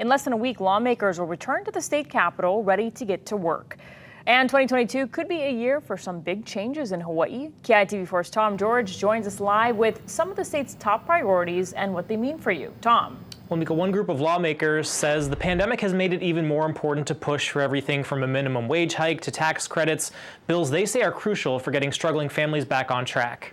In less than a week, lawmakers will return to the state capitol ready to get to work. And 2022 could be a year for some big changes in Hawaii. KITV4's Tom George joins us live with some of the state's top priorities and what they mean for you. Tom. Well, Mika, one group of lawmakers says the pandemic has made it even more important to push for everything from a minimum wage hike to tax credits, bills they say are crucial for getting struggling families back on track.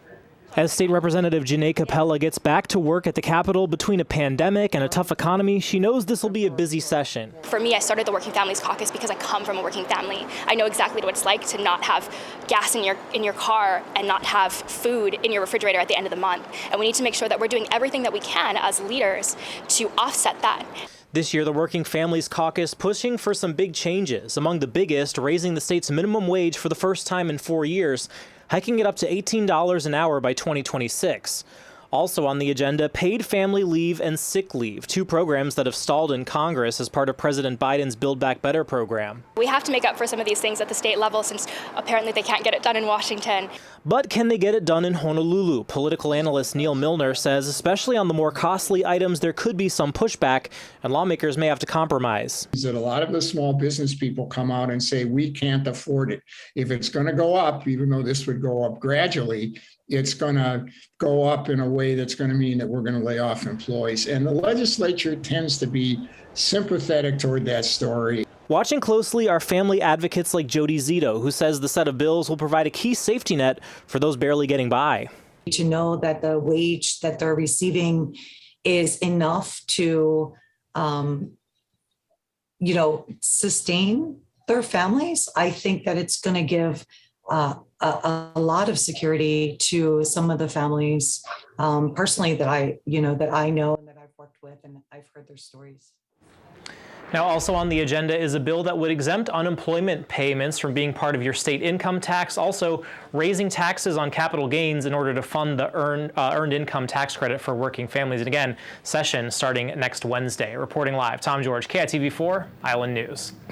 As State Representative Janae Capella gets back to work at the Capitol between a pandemic and a tough economy, she knows this will be a busy session. For me, I started the Working Families Caucus because I come from a working family. I know exactly what it's like to not have gas in your car and not have food in your refrigerator at the end of the month. And we need to make sure that we're doing everything that we can as leaders to offset that. This year, the Working Families Caucus pushing for some big changes. Among the biggest, raising the state's minimum wage for the first time in 4 years, hiking it up to $18 an hour by 2026. Also on the agenda, paid family leave and sick leave, two programs that have stalled in Congress as part of President Biden's Build Back Better program. We have to make up for some of these things at the state level since apparently they can't get it done in Washington. But can they get it done in Honolulu? Political analyst Neil Milner says, especially on the more costly items, there could be some pushback and lawmakers may have to compromise. That a lot of the small business people come out and say, we can't afford it. If it's going to go up, even though this would go up gradually, it's going to go up in a way that's going to mean that we're going to lay off employees. And the legislature tends to be sympathetic toward that story. Watching closely are family advocates like Jody Zito, who says the set of bills will provide a key safety net for those barely getting by. To know that the wage that they're receiving is enough to, sustain their families. I think that it's going to give a lot of security to some of the families personally that I know and that I've worked with and I've heard their stories. Now, also on the agenda is a bill that would exempt unemployment payments from being part of your state income tax, also raising taxes on capital gains in order to fund the earned income tax credit for working families. And again, session starting next Wednesday. Reporting live, Tom George, KITV4 Island News.